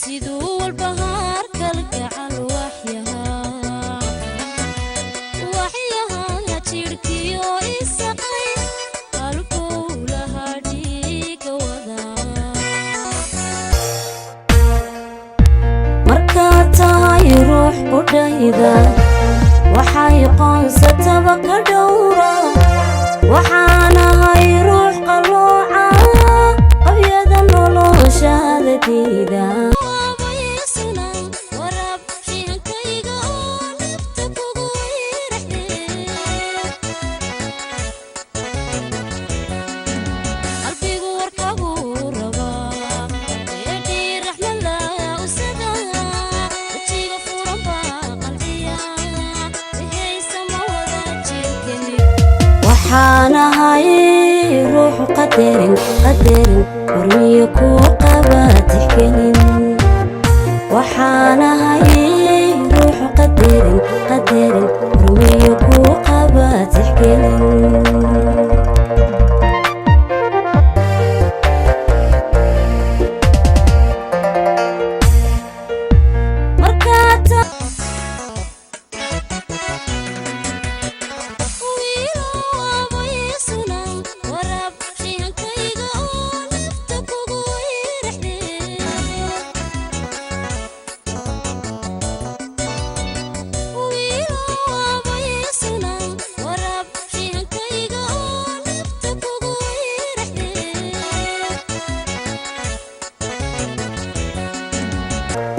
siduu walbahaar kalgacal waxyaha jirkiyo isaqay halkuu lahaa dhiiga wadaa markaad tahay ruux qudhayda waxay qoonsataba ka dhowra waxaan ahay ruux qalooca qabyada noloshaada diida waxaan ahay ruux qadarin hormiyo kuu qaba tixgelin waxaan ahay ruux qadarin hormiyo kuu qaba tixgelin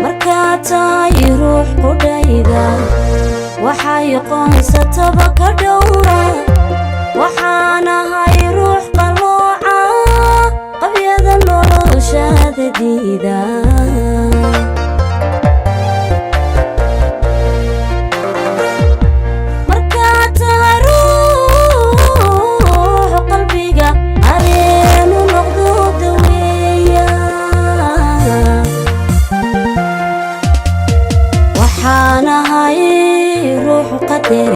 markaad tahay ruux qudhayda waxay qoonsataba ka dhowra waxaan ahay ruux qalooca qabyada noloshaada diida